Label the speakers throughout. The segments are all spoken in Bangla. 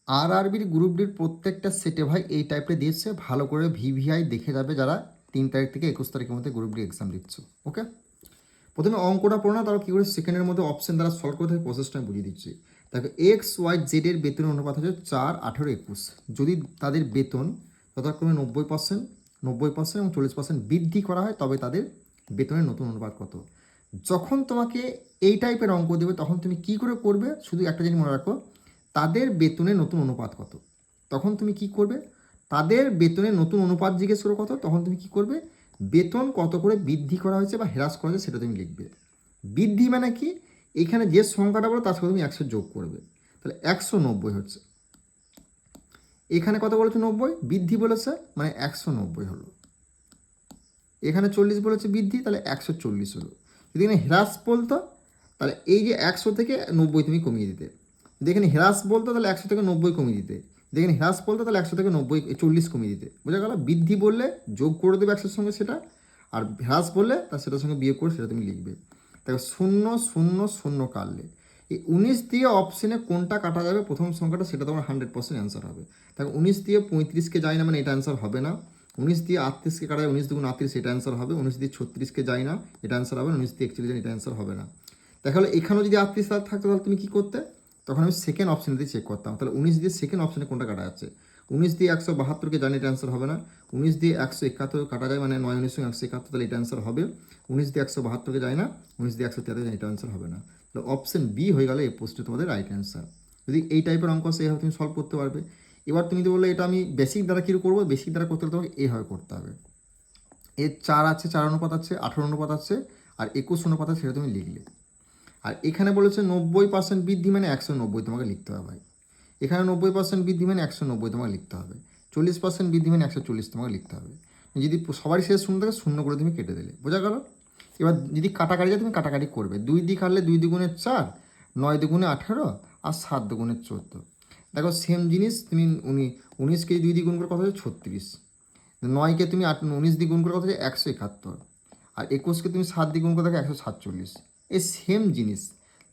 Speaker 1: আরআরবির গ্রুপ ডির প্রত্যেকটা সেটে ভাই এই টাইপের দিয়েছে, ভালো করে ভিভিআই দেখে যাবে যারা 3 তারিখ থেকে 21 তারিখের মধ্যে গ্রুপ ডি এক্সাম দিচ্ছ। ওকে, প্রথমে অঙ্কটা পড়ো না, তারপর কী করে সেকেন্ডের মধ্যে অপশন দ্বারা সলভ করে থাকে প্রসেসটা আমি বুঝিয়ে দিচ্ছি। দেখো XYZ এর বেতনের অনুপাত হচ্ছে 4, 18, 21। যদি তাদের বেতন যথাক্রমে 90%, 90% এবং 40% বৃদ্ধি করা হয়, তবে তাদের বেতনের নতুন অনুপাত কত। যখন তোমাকে এই টাইপের অঙ্ক দেবে তখন তুমি কি করে করবে, শুধু একটা জিনিস মনে রাখো, তাদের বেতনের নতুন অনুপাত কত। তখন তুমি কি করবে, তাদের বেতনের নতুন অনুপাত জিজ্ঞেস করো কত, তখন তুমি কি করবে, বেতন কত করে বৃদ্ধি করা হয়েছে বা হ্রাস করা হয়েছে সেটা তুমি লিখবে। বৃদ্ধি মানে কি, এখানে যে সংখ্যাটা বলো তার সাথে তুমি 100 যোগ করবে, তাহলে 190 হচ্ছে। এখানে কত বলেছে 90, বৃদ্ধি বলেছে মানে 190 হলো। এখানে 40 বলেছে বৃদ্ধি, তাহলে 140 হলো। যদি এখানে হ্রাস বলতো তাহলে এই যে 100 থেকে 90 তুমি কমিয়ে দিতে। যদি এখানে হ্রাস বলতো তাহলে 100 থেকে 90 কমিয়ে দিতে। যদি এখানে হ্রাস বলতো তাহলে 100 থেকে 90, 40 কমিয়ে দিতে। বোঝা গেল? বৃদ্ধি বললে যোগ করে দেবে 100-র সঙ্গে সেটা, আর হ্রাস বললে তার সেটার সঙ্গে বিয়োগ করে সেটা তুমি লিখবে। দেখো 0 0 0 কাটলে এই 19 দিয়ে অপশনে কোনটা কাটা যাবে প্রথম সংখ্যাটা, সেটা তোমার 100% অ্যান্সার হবে। দেখো 19 দিয়ে 35কে যায় না মানে এটা অ্যান্সার হবে না। 19 দিয়ে 38কে কাটা যায়, 19 দুগুণ 38, এটা অ্যান্সার হবে। 19 দিয়ে 36কে যায় না, এটা অ্যান্সার হবে না। 19 দিয়ে 41 যায়, এটা অ্যান্সার হবে না। দেখা হলো এখানেও যদি 38 থাকতো তাহলে তুমি কী করতে, তখন আমি সেকেন্ড অপশনে দিয়ে চেক করতাম, তাহলে 19 দিয়ে সেকেন্ড অপশনে কোনটা কাটা যাচ্ছে। 19 দিয়ে 172কে জানি, এটা অ্যান্সার হবে না। 19 দিয়ে 171 কাটা যায় মানে 9 19 171, তাহলে এটা অ্যান্সার হবে। 19 দিয়ে 172কে যায় না, 19 দিয়ে 173 যায়, এটা অ্যান্সার হবে না। তাহলে অপশন বি হয়ে গেল এই প্রশ্নে তোমাদের রাইট অ্যান্সার। যদি এই টাইপের অঙ্ক আসে এইভাবে তুমি সলভ করতে পারবে। এবার তুমি যদি বললে এটা আমি বেসিক দ্বারা কী করবো, বেসিক দ্বারা করতে হলে তোমাকে এইভাবে করতে হবে। এর 4 আছে, 4 অনুপাত আছে, 18 অনুপাত আছে, আর 21 অনুপাত আছে, সেটা তুমি লিখলে। আর এখানে বলেছে 90% বৃদ্ধি মানে 190 তোমাকে লিখতে হবে ভাই। এখানে 90% বৃদ্ধি মানে 190 তোমাকে লিখতে হবে। 40% বৃদ্ধি মানে 140 তোমাকে লিখতে হবে। যদি সবারই শেষ শূন্য থাকে, শূন্য করে তুমি কেটে দিলে। বোঝা গেল? এবার যদি কাটাকাটি যায় তুমি কাটাকাটি করবে। 2 দিয়ে কাটলে 2 দুগুণে 4, 9 দুগুণে 18, আর 7 দুগুণে 14। দেখো সেম জিনিস তুমি 19কে 2 দিয়ে গুণ করে কত হচ্ছে 36। 9কে তুমি 19 দিয়ে গুণ করে কত হচ্ছে 171, আর 21কে তুমি 7 দিয়ে গুণ করে দেখো 147। এই সেম জিনিস।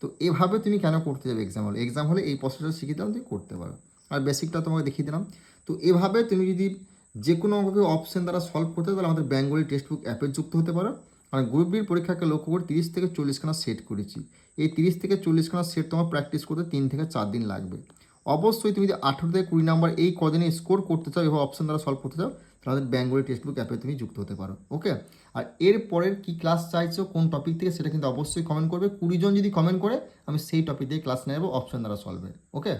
Speaker 1: তো এভাবে তুমি কেন করতে যাবে এক্সাম হলে, এক্সাম হলে এই প্রসেসটা শিখিয়ে দিলাম, তুমি করতে পারো। আর বেসিকটা তোমাকে দেখিয়ে দিলাম। তো এভাবে তুমি যদি যে কোনো অঙ্ককে অপশন দ্বারা সলভ করতে তাহলে আমাদের বেঙ্গলি টেক্সট বুক অ্যাপে যুক্ত হতে পারো। আর গ্রুপ বির পরীক্ষাকে লক্ষ্য করে 30 থেকে 40খানা সেট করেছি। এই 30 থেকে 40খানা সেট তোমার প্র্যাকটিস করতে 3 থেকে 4 দিন লাগবে। অবশ্যই তুমি যদি 18 থেকে 20 নাম্বার এই কদিনে স্কোর করতে চাও এবং অপশন দ্বারা সলভ করতে চাও, তাহলে বেঙ্গলি টেক্সট বুক অ্যাপে তুমি যুক্ত হতে পারো। ওকে, আর এর পরের কী ক্লাস চাইছো, কোন টপিক থেকে, সেটা কিন্তু অবশ্যই কমেন্ট করবে। 20 জন যদি কমেন্ট করে আমি সেই টপিক দিয়ে ক্লাস নেব অপশন দ্বারা সলভের। ওকে,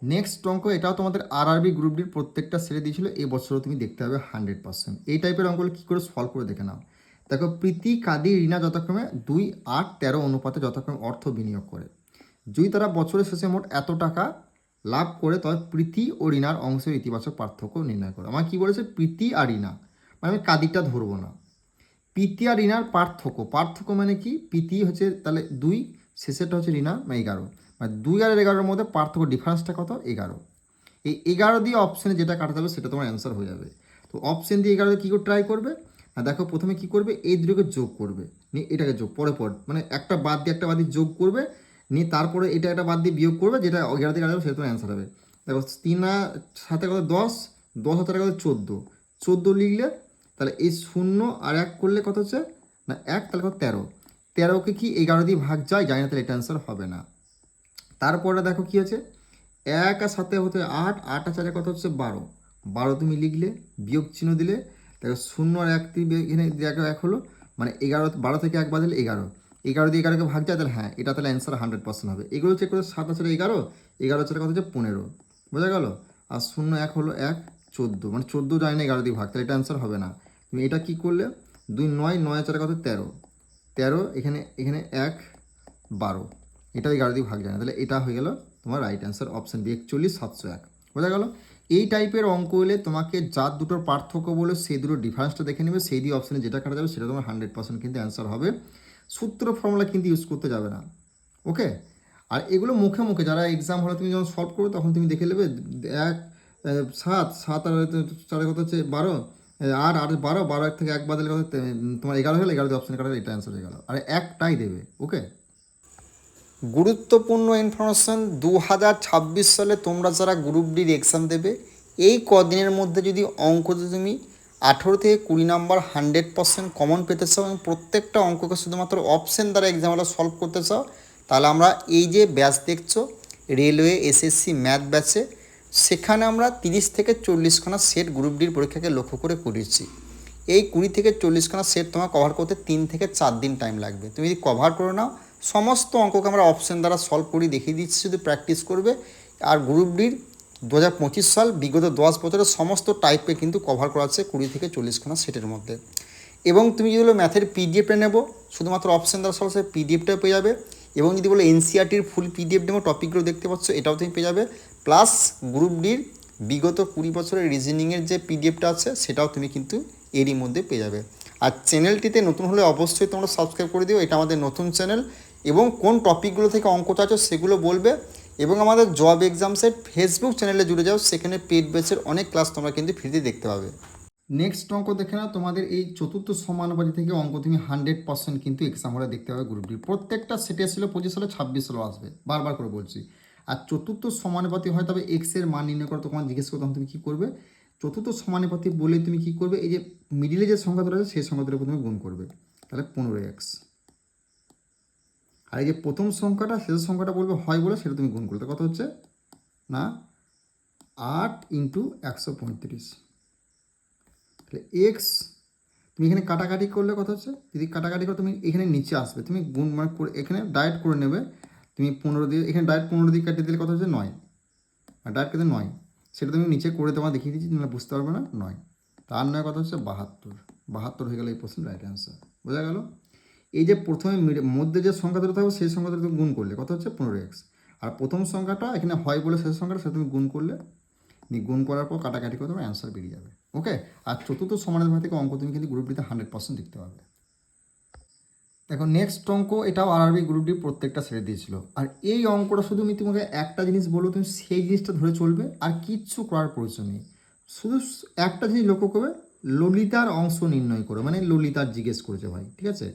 Speaker 1: নেক্সট অঙ্ক, এটাও তোমাদের আরআরবি গ্রুপ ডির প্রত্যেকটা সেরে দিয়েছিল, এই বছরও তুমি দেখতে হবে 100%। এই টাইপের অঙ্কগুলো কী করে সলভ করে দেখে নাও। দেখো প্রীতি, কাদি, রিনা যথাক্রমে 2, 8, 13 অনুপাতে যথাক্রমে অর্থ বিনিয়োগ করে। যদি তারা বছরের শেষে মোট এত টাকা লাভ করে, তবে প্রীতি ও রিনার অংশের ইতিবাচক পার্থক্য নির্ণয় করে। আমার কী বলেছে, প্রীতি আর রিনা, মানে আমি কাদিরটা ধরবো না। প্রীতি আর রিনার পার্থক্য, পার্থক্য মানে কি, প্রীতি হচ্ছে তাহলে 2, শেষেরটা হচ্ছে রিনা মানে 11, মানে 2 আর 11-এর মধ্যে পার্থক্য ডিফারেন্সটা কত, 11। এই 11 দিয়ে অপশানে যেটা কাটা যাবে সেটা তোমার অ্যান্সার হয়ে যাবে। তো অপশান দিয়ে 11 কী করে ট্রাই করবে, আর দেখো প্রথমে কী করবে, এই দুটোকে যোগ করবে, নিয়ে এটাকে যোগ পর মানে একটা বাদ দিয়ে যোগ করবে, নিয়ে তারপরে এটা একটা বাদ দিয়ে বিয়োগ করবে, যেটা 11 দিয়ে কাটা যাবে সেটা তোমার অ্যান্সার হবে। দেখো 3 আর 7 কত 10, 10 হাতে কত 14, 14 লিখলে তাহলে এই 0 আর 1 করলে কত হচ্ছে না 1, তাহলে কত 13, 13কে কি 11 দিয়ে ভাগ যায়, যায় না, তাহলে এটা অ্যান্সার হবে না। তারপরে দেখো কী আছে, 1 আর 7 হতে 8, 8 আর 4 কত হচ্ছে 12, 12 তুমি লিখলে, বিয়োগ চিহ্ন দিলে, দেখো 0 আর 1 এখানে দেখো 1 হলো, মানে 11, 12 থেকে 1 বাদ দিলে 11, 11 দিয়ে 11কে ভাগ যায়, তাহলে হ্যাঁ এটা তাহলে অ্যান্সার 100% হবে। এগুলো চেক করে 7 আছে 11, 11 4 কত হচ্ছে 15, বোঝা গেল। আর 0 1 হলো 1, 14, মানে 14 যায় না 11 দিয়ে ভাগ, তাহলে এটা অ্যান্সার হবে না। তুমি এটা কী করলে, 2 9, 9 4 কত 13, 13, এখানে 1, 12, এটা 11 দিয়ে ভাগ যায় না, তাহলে এটা হয়ে গেল তোমার রাইট অ্যান্সার অপশান বি 41 701। বোঝা গেল? এই টাইপের অঙ্ক হলে তোমাকে যার দুটোর পার্থক্য বলে সেই দুটোর ডিফারেন্সটা দেখে নেবে, সেই দিয়ে অপশানে যেটা কাটা যাবে সেটা তোমার 100% কিন্তু অ্যান্সার হবে। সূত্র ফর্মুলা কিন্তু ইউজ করতে যাবে না। ওকে, আর এগুলো মুখে মুখে যারা এক্সাম হলে তুমি যখন সলভ করবে তখন তুমি দেখে নেবে 1, 7, 7 আর 4 কত হচ্ছে 12, আর 12, 12 থেকে 1 বাদলে কত তোমার 11 হলে 11 দিয়ে অপশানে কাটা, এটা অ্যান্সার হয়ে গেল। আর একটাই দেবে। ওকে, গুরুত্বপূর্ণ ইনফরমেশান, 2026 সালে তোমরা যারা গ্রুপ ডির এক্সাম দেবে এই কদিনের মধ্যে যদি অঙ্কতে তুমি 18 থেকে 20 নাম্বার 100% কমন পেতে চাও এবং প্রত্যেকটা অঙ্ককে শুধুমাত্র অপশন দ্বারা এক্সামটা সলভ করতে চাও, তাহলে আমরা এই যে ব্যাচ দেখছো রেলওয়ে এসএসসি ম্যাথ ব্যাচে, সেখানে আমরা 30 থেকে 40খানা সেট গ্রুপ ডির পরীক্ষাকে লক্ষ্য করে করেছি। এই 20 থেকে 40খানা সেট তোমার কভার করতে 3 থেকে 4 দিন টাইম লাগবে। তুমি যদি কভার করে নাও, সমস্ত অঙ্ককে আমরা অপশন দ্বারা সলভ করে দেখিয়ে দিচ্ছি, শুধু প্র্যাকটিস করবে। আর গ্রুপ ডির 2025 সাল বিগত 10 বছরের সমস্ত টাইপে কিন্তু কভার করা আছে 20 থেকে 40খানা সেটের মধ্যে। এবং তুমি যদি বলো ম্যাথের পিডিএফটা নেবো, শুধুমাত্র অপশন দ্বারা সলভ সেই পিডিএফটা পেয়ে যাবে। এবং যদি বলো এনসিআরটির ফুল পিডিএফ নেবো, টপিকগুলো দেখতে পাচ্ছ এটাও তুমি পেয়ে যাবে। প্লাস গ্রুপ ডির বিগত 20 বছরের রিজনিংয়ের যে পিডিএফটা আছে সেটাও তুমি কিন্তু এরই মধ্যে পেয়ে যাবে। আর চ্যানেলটিতে নতুন হলে অবশ্যই তোমরা সাবস্ক্রাইব করে দিও, এটা আমাদের নতুন চ্যানেল। এবং কোন টপিকগুলো থেকে অঙ্ক চাচ্ছ সেগুলো বলবে। এবং আমাদের জব এক্সামসের ফেসবুক চ্যানেলে জুড়ে যাও, সেখানে পেড ব্যাচের অনেক ক্লাস তোমরা কিন্তু ফ্রিতে দেখতে পাবে। নেক্সট অঙ্ক দেখে নাও, তোমাদের এই চতুর্থ সমানুপাতি থেকে অঙ্ক তুমি 100% কিন্তু এক্সাম হলে দেখতে পাবে গ্রুপ ডি। প্রত্যেকটা সেটে ছিল 25 সালে 26 সালেও আসবে, বারবার করে বলছি। আর চতুর্থ সমানুপাতি হয় তবে এক্স এর মান নির্ণয় করো, তোমার জিজ্ঞেস করো তখন তুমি কী করবে? চতুর্থ সমানুপাতি বলে তুমি কী করবে? এই যে মিডিলে যে সংখ্যা ধরে আছে সেই সংখ্যা ধরে প্রথমে গুণ করবে, তাহলে 15x। আর এই যে প্রথম সংখ্যাটা শেষ সংখ্যাটা বলবে হয় বলে সেটা তুমি গুণ করতে, কত হচ্ছে না 8 × 135। তাহলে এক্স তুমি এখানে কাটাকাটি করলে কত হচ্ছে, যদি কাটাকাটি করো তুমি এখানে নিচে আসবে, তুমি গুণ মানে করে এখানে ডাইরেক্ট করে নেবে। তুমি 15 দিয়ে এখানে ডাইরেক্ট 15 দিয়ে কাটিয়ে দিলে কত হচ্ছে 9, আর ডাইরেক্ট কেটে 9, সেটা তুমি নিচে করে তোমার দেখিয়ে দিচ্ছি, তোমরা বুঝতে পারবে না। 9 তার 9 কত হচ্ছে 72 হয়ে গেল এই প্রশ্নের রাইট অ্যান্সার। বোঝা গেল? এই যে প্রথমে মধ্যে যে সংখ্যা ধরে থাকবে সেই সংখ্যা ধরে তুমি গুণ করলে কত হচ্ছে 15x। আর প্রথম সংখ্যাটা এখানে হয় বলে শেষ সংখ্যাটা সেটা তুমি গুণ করলে, গুণ করার পর কাটাকাটি করে তোমার অ্যান্সার বেরিয়ে যাবে। ওকে, আর চতুর্থ সমানুপাতি থেকে অঙ্ক তুমি কিন্তু গ্রুপ ডিতে 100% দেখতে পাবে। দেখো নেক্সট অঙ্ক, এটাও আরআরবি গ্রুপ ডি প্রত্যেকটা ছেড়ে দিয়েছিল। আর এই অঙ্কটা শুধু আমি তোমাকে একটা জিনিস বলবো, তুমি সেই জিনিসটা ধরে চলবে, আর কিচ্ছু করার প্রয়োজন নেই। শুধু একটা জিনিস লক্ষ্য করবে, ললিতার অংশ নির্ণয় করো, মানে ললিতার জিজ্ঞেস করেছে ভাই, ঠিক আছে?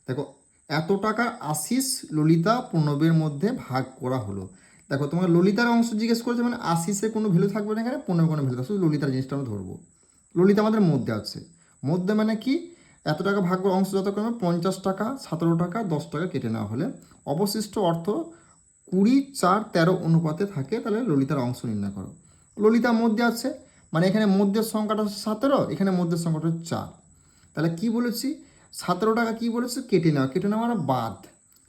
Speaker 1: দেখো এত টাকার আশিস ললিতা প্রণবের মধ্যে ভাগ করা হলো। দেখো তোমার ললিতার অংশ জিজ্ঞেস করেছে, মানে আশিসের কোনো ভ্যালু থাকবে না এখানে, প্রণবের কোনো ভ্যালু থাকবে, শুধু ললিতার জিনিসটা আমরা ধরবো। ললিতা আমাদের মধ্যে আছে, মধ্যে মানে কি, এত টাকা ভাগ অংশ যত কমে 50 টাকা 17 টাকা 10 টাকা কেটে নেওয়া হলে অবশিষ্ট অর্থ 20:4:13 অনুপাতে থাকে, তাহলে ললিতার অংশ নির্ণয় করো। ললিতার মধ্যে আছে মানে এখানে মধ্যের সংখ্যাটা হচ্ছে 17, এখানে মধ্যের সংখ্যাটা হচ্ছে 4। তাহলে কি বলেছি, 17 টাকা কি বলেছে কেটে নেওয়া, কেটে নেওয়া মানে বাদ,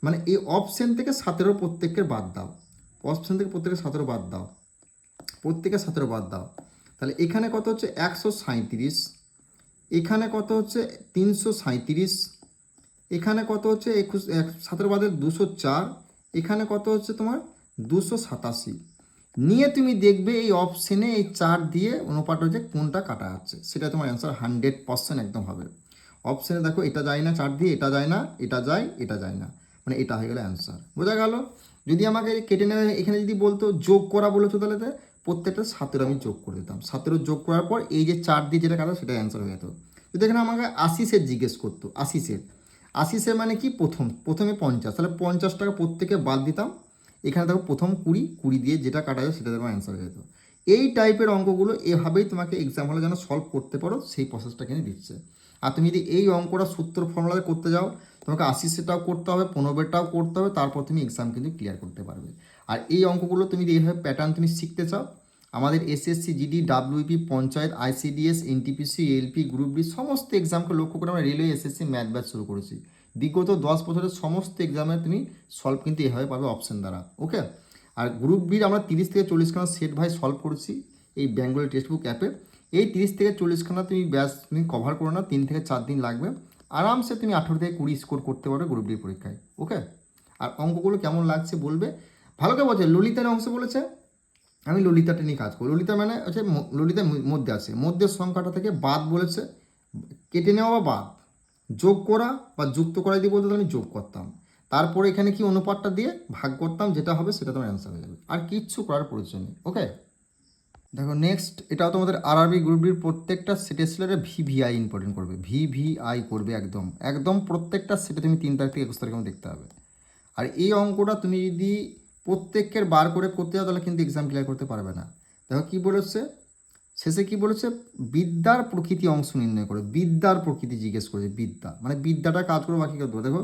Speaker 1: মানে এই অপশন থেকে 17 প্রত্যেকের বাদ দাও, অপশন থেকে প্রত্যেকের 17 বাদ দাও, প্রত্যেকের 17 বাদ দাও। তাহলে এখানে কত হচ্ছে 137, এখানে কত হচ্ছে 337, এখানে কত হচ্ছে 17 বাদে 204, এখানে কত হচ্ছে তোমার 287। নিয়ে তুমি দেখবে এই অপশনে এই 4 দিয়ে অনুপাত হচ্ছে কোনটা কাটা যাচ্ছে, সেটা তোমার অ্যান্সার 100% একদম হবে। অপশনে দেখো এটা যায় না 4 দিয়ে, এটা যায় না, এটা যায়, এটা যায় না, মানে এটা হয়ে গেল অ্যান্সার। বোঝা গেল? যদি আমাকে কেটে নেবে এখানে যদি বলতো যোগ করা বলেছো, তাহলে প্রত্যেকটা 17 আমি যোগ করে দিতাম, 17 যোগ করার পর এই যে 4 দিয়ে যেটা কাটা সেটা অ্যান্সার হয়ে যেত। যদি এখানে আমাকে আশিসের জিজ্ঞেস করতো, আশিসের মানে কি প্রথমে 50, তাহলে 50 টাকা প্রত্যেকে বাদ দিতাম, এখানে দেখো প্রথম 20 দিয়ে যেটা কাটা যায় সেটা তোমার অ্যান্সার হয়ে যেত। এই টাইপের অঙ্কগুলো এভাবেই তোমাকে এক্সাম হলে যেন সলভ করতে পারো, সেই প্রসেসটা এখানে দিচ্ছে। আর তুমি যদি এই অঙ্কটা সূত্র ফর্মুলাতে করতে যাও, তোমাকে আশিসেরটাও করতে হবে, 15টাও করতে হবে, তারপর তুমি এক্সাম কিন্তু ক্লিয়ার করতে পারবে। আর এই অঙ্কগুলো তুমি যদি এইভাবে প্যাটার্ন তুমি শিখতে চাও, আমাদের SSC GD WP panchayat ICDS NTPC LP group D সমস্ত এক্সামকে লক্ষ্য করে আমরা রেলওয়ে এসএসসি ম্যাথ ব্যাচ শুরু করেছি। বিগত 10 বছরের সমস্ত এক্সামে তুমি সলভ কিন্তু এভাবে পাবে অপশন দ্বারা। ওকে, আর গ্রুপ বির আমরা 30 থেকে 40খানা সেট ভাই সলভ করেছি এই বেঙ্গলি টেক্সটবুক অ্যাপে। এই 30 থেকে 40খানা তুমি ব্যাচ তুমি কভার করো না, 3 থেকে 4 দিন লাগবে, আরামসে তুমি 18 থেকে 20 স্কোর করতে পারবে গ্রুপ ডির পরীক্ষায়। ওকে, আর অঙ্কগুলো কেমন লাগছে বলবে। ভালো করে বলছে ললিতার অংশ বলেছে, আমি ললিতাটা নিয়ে কাজ করি। ললিতা মানে হচ্ছে ললিতার মধ্যে আছে, মধ্যের সংখ্যাটা থেকে বাদ বলেছে, কেটে নেওয়া বা বাদ, যোগ করা বা যুক্ত করা দিয়ে বলতে আমি যোগ করতাম, তারপরে এখানে কি অনুপাতটা দিয়ে ভাগ করতাম, যেটা হবে সেটা তোমার অ্যান্সার হয়ে যাবে, আর কিচ্ছু করার প্রয়োজন নেই। ওকে, দেখো নেক্সট, এটাও তোমাদের আরআরবি গ্রুপ ডির প্রত্যেকটা সেটে সিলেটে ভিভিআই ইম্পর্টেন্ট করবে, ভিভিআই করবে একদম একদম প্রত্যেকটা সেটে তুমি 3 তারিখ থেকে 21 তারিখের মধ্যে দেখতে হবে। আর এই অঙ্কটা তুমি যদি প্রত্যেকের বার করে করতে যাও তাহলে কিন্তু এক্সাম ক্লিয়ার করতে পারবে না। দেখো কী বলেছে শেষে, কি বলেছে, বিদ্যার প্রকৃতি অংশ নির্ণয় করে, বিদ্যার প্রকৃতি জিজ্ঞেস করেছে, বিদ্যা মানে বিদ্যাটা কাজ করে বাকি করতে হবে। দেখো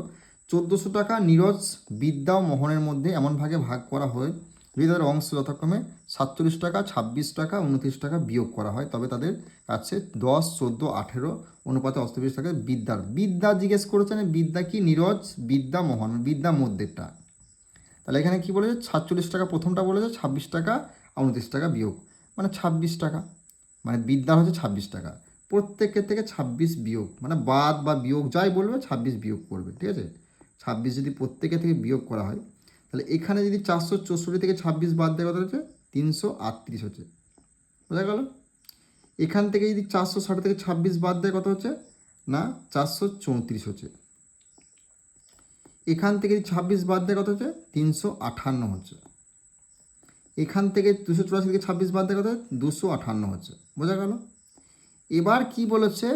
Speaker 1: 1400 টাকা নীরজ, বিদ্যা ও মোহনের মধ্যে এমন ভাগে ভাগ করা হয় যদি তাদের অংশ যথাক্রমে 47 টাকা, 26 টাকা, 29 টাকা বিয়োগ করা হয়, তবে তাদের কাছে 10, 14, 18 অনুপাতে 28 টাকা বিদ্যা জিজ্ঞেস করেছেন। বিদ্যা কি? নীরজ, বিদ্যা, মোহন, বিদ্যা মধ্যেরটা। তাহলে এখানে কি বলেছে? 47 টাকা প্রথমটা বলেছে, 26 টাকা, 29 টাকা বিয়োগ মানে 26 টাকা, মানে বিদ্যার হচ্ছে 26 টাকা। প্রত্যেকের থেকে 26 বিয়োগ মানে বাদ বা বিয়োগ যাই বলবে 26 বিয়োগ করবে, ঠিক আছে? 26 যদি প্রত্যেকের থেকে বিয়োগ করা হয় তাহলে এখানে যদি 464 থেকে 26 বাদ দেওয়া কথা হচ্ছে 338 হচ্ছে, বোঝা গেল? এখান থেকে যদি 460 থেকে 26 বাদ দেয় কত হচ্ছে না 434 হচ্ছে। এখান থেকে যদি 26 বাদ দেয় কত হচ্ছে 358 হচ্ছে। এখান থেকে 284 থেকে 26 বাদ দেয় কত 258 হচ্ছে, বোঝা গেল? এবার কি বলেছে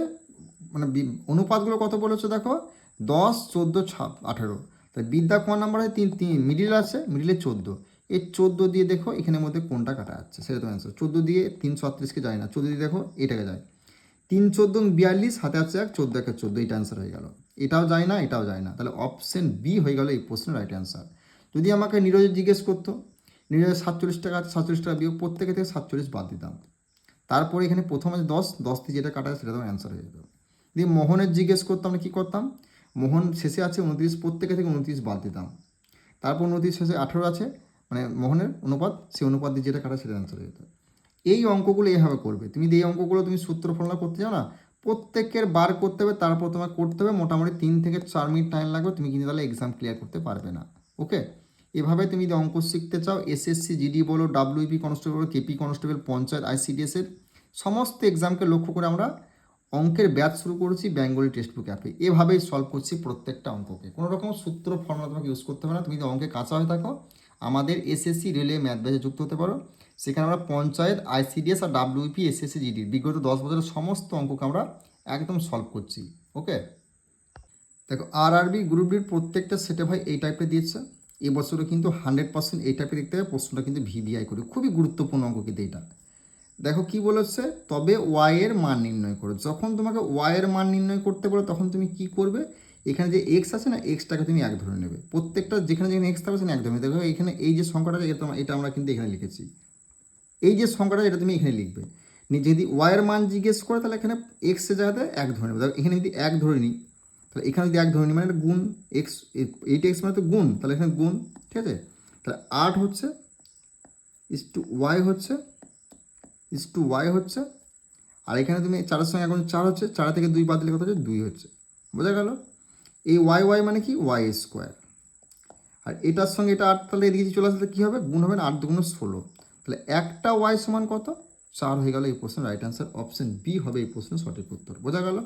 Speaker 1: মানে অনুপাতগুলো কত বলেছে দেখো 10, 14, 18। তাই বিদ্যা কোন নাম্বার আছে? 3 মিডিল আছে, মিডিলে 14। এই 14 দিয়ে দেখো এখানের মধ্যে কোনটা কাটা যাচ্ছে সেটা তো অ্যান্সার। 14 দিয়ে 338কে যায় না, 14 দিয়ে দেখো এটাকে যায়। 3 14 42, হাতে আছে 1, 14 1 14, এটা অ্যান্সার হয়ে গেল। এটাও যায় না, এটাও যায় না, তাহলে অপশন বি হয়ে গেল এই প্রশ্নের রাইট অ্যান্সার। যদি আমাকে নীরজের জিজ্ঞেস করতো, নীরজের 47 টাকা আছে, 47 টাকা বিয়োগ প্রত্যেকে থেকে 47 বাদ দিতাম। তারপরে এখানে প্রথম আছে 10, 10 দিয়ে যেটা কাটা সেটা তো অ্যান্সার হয়ে যেত। যদি মোহনের জিজ্ঞেস করতাম আমরা কী করতাম? মোহন শেষে আছে 29, প্রত্যেকে থেকে 29 বাদ দিতাম। তারপর 29 শেষে 18 আছে, মানে মোহনের অনুপাত, সেই অনুপাত দিয়ে যেটা কাটা সেটা অ্যান্সার হয়ে যেত। এই অঙ্কগুলো এইভাবে করবে। তুমি এই অঙ্কগুলো তুমি সূত্র ফর্মুলা করতে যাও না, প্রত্যেকের বার করতে হবে, তারপর তোমার করতে হবে, মোটামুটি 3 থেকে 4 মিনিট টাইম লাগবে, তুমি কিন্তু তাহলে এক্সাম ক্লিয়ার করতে পারবে না। ওকে, এভাবে তুমি যদি অঙ্ক শিখতে চাও, এসএসসি জিডি বলো, ডাব্লিউবি কনস্টেবল বলো, কেপি কনস্টেবল, পঞ্চায়েত, আইসিডিএসের সমস্ত এক্সামকে লক্ষ্য করে আমরা অঙ্কের ব্যাচ শুরু করেছি বেঙ্গলি টেক্সট বুক অ্যাপে। এভাবেই সলভ করছি প্রত্যেকটা অঙ্ককে, কোনো রকম সূত্র ফর্মুলা তোমাকে ইউজ করতে হবে না। তুমি যদি অঙ্কে কাঁচা হয়ে থাকো, আমাদের এসএসসি রেলওয়ে ম্যাথ ব্যাচে যুক্ত হতে পারো। সেখানে আমরা পঞ্চায়েত, আইসিডিএস আর ডাব্লিউপি, এসএসসি জিডির বিগত 10 বছরের সমস্ত অঙ্ককে আমরা একদম সলভ করছি। ওকে, দেখো আরআরবি গ্রুপ ডির প্রত্যেকটা সেটে ভাই এই টাইপের দিয়েছে। এবছরও কিন্তু 100% এই টাইপের দেখতে হবে। প্রশ্নটা কিন্তু ভিভিআই করে, খুবই গুরুত্বপূর্ণ অঙ্ক কিন্তু এটা। দেখো কি বলেছে, তবে ওয়াই এর মান নির্ণয় করো। যখন তোমাকে ওয়াই এর মান নির্ণয় করতে বলো তখন তুমি কি করবে? এখানে যে এক্স আছে না, এক্সটাকে তুমি এক ধরে নেবে। প্রত্যেকটা যেখানে যেখানে এক্স থাকবে সেখানে এক ধরে নেবে। দেখো এখানে এই যে সংখ্যাটা এটা আমরা কিন্তু এখানে লিখেছি, এই যে সংখ্যাটা এটা তুমি এখানে লিখবে। যদি ওয়াই এর মান জিজ্ঞেস করে তাহলে এখানে এক্সের জায়গাতে এক ধরে নেবে। দেখো এখানে যদি এক ধরে নিই তাহলে এখানে যদি এক ধরে নিই মানে এটা গুণ এক্স, 8x মানে তো গুণ, তাহলে এখানে গুণ, ঠিক আছে? তাহলে 8 হচ্ছে ইস টু ওয়াই হচ্ছে, আর এখানে তুমি 4-এর সঙ্গে এখন 4 হচ্ছে, 4 থেকে 2 বাদ দিলে কত হচ্ছে 2 হচ্ছে, বোঝা গেল? এই ওয়াই ওয়াই মানে কি ওয়াই স্কোয়ার, আর এটার সঙ্গে এটা 8, তাহলে এদিকে চলে আসলে কী হবে? গুণ হবে না, 8 দুগুণ 16, তাহলে একটা ওয়াই সমান কত? 4 হয়ে গেল এই প্রশ্নের রাইট অ্যান্সার। অপশন বি হবে এই প্রশ্নের সঠিক উত্তর, বোঝা গেল?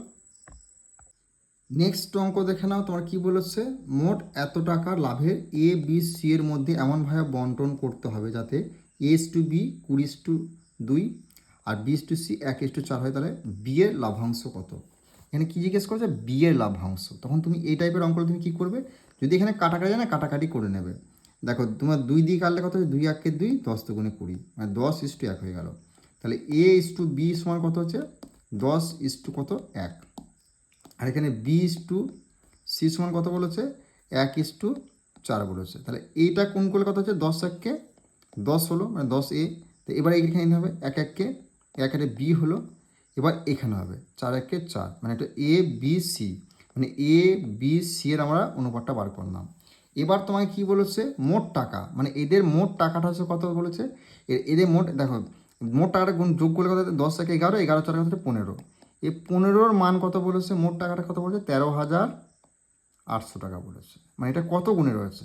Speaker 1: নেক্সট অঙ্ক দেখে নাও, তোমার কি বলেছে? মোট এত টাকার লাভের এ বি সি এর মধ্যে এমনভাবে বন্টন করতে হবে যাতে A/B 20:2 আর B/C 1:4 হয়, তাহলে বি এর লাভাংশ কত? এখানে কি জিজ্ঞেস করেছে? বি এর লাভাংশ। তখন তুমি এই টাইপের অঙ্কটা তুমি কী করবে? যদি এখানে কাটাকাটি যায় না, কাটাকাটি করে নেবে। দেখো তোমার 2 দিয়ে কাটলে কত হচ্ছে? 2 1 2, 10 দুগুণে 20, মানে 10:1 হয়ে গেল। তাহলে A/B সমান কত হচ্ছে? 10:1। আর এখানে B/C সমান কত বলেছে? 1:4 বলেছে। তাহলে এইটা কোন করলে কত হচ্ছে? 10 1 10 হলো, মানে 10A। তো এবার এখানে হবে 1 1 1 বি হলো, এবার এখানে হবে 4 1 4, মানে এটা ABC, মানে ABC এর আমরা অনুপাতটা বার করলাম। এবার তোমাকে কি বলেছে? মোট টাকা, মানে এদের মোট টাকাটা হচ্ছে কত বলেছে? এদের মোট, দেখো মোট টাকাটা গুণ যোগ করলে কত? 10 1 11, 11 4 কত? 15। এই 15-র মান কত বলেছে? মোট টাকাটা কত বলেছে? 13,800 টাকা বলেছে। মানে এটা কত গুণে রয়েছে?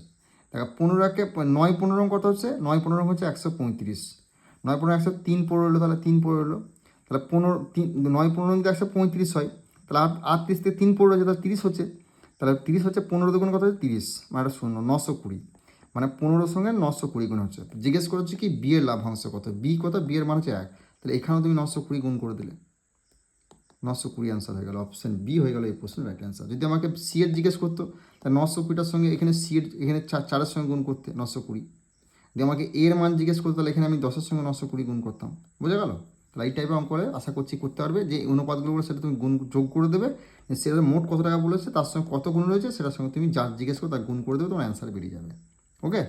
Speaker 1: দেখো 15 9 15 কত হচ্ছে? 9 15 হচ্ছে 135, 9 15 103 পড়ে রইলো, তাহলে 3 পড়ে রইলো। তাহলে 9 15 যদি 135 হয়, তাহলে 38 থেকে 3 পড়ে রয়েছে, তাহলে 30 হচ্ছে। তাহলে 30 হচ্ছে 15 দুগুণ কত হচ্ছে? 30, মানে এটা 0, 920, মানে 15-র সঙ্গে 920 গুণ হচ্ছে। জিজ্ঞেস করেছে কি বি এর লাভাংশ কত? বি কত? বি এর মান হচ্ছে 1, তাহলে এখানেও তুমি 920 গুণ করে দিলে। 920 অ্যান্সার হয়ে গেল, অপশন বি হয়ে গেল এই প্রশ্নের রাইট অ্যান্সার। যদি আমাকে সি এর জিজ্ঞেস করতো তাহলে 920টার সঙ্গে এখানে সি এর এখানে চারের সঙ্গে গুণ করতে 920। যদি আমাকে এর মান জিজ্ঞেস করতো তাহলে এখানে আমি 10-এর সঙ্গে 920 গুণ করতাম। বোঝা গেল? তাহলে এই টাইপের অঙ্ক করে আশা করছি করতে পারবে, যে অনুপাতগুলো বলে সেটা তুমি গুণ যোগ করে দেবে, সেটা মোট কত টাকা বলেছে তার সঙ্গে কত গুণ রয়েছে সেটার সঙ্গে তুমি যার জিজ্ঞেস করো তার গুণ করে দেবে, তোমার অ্যান্সার বেরিয়ে যাবে। ওকে।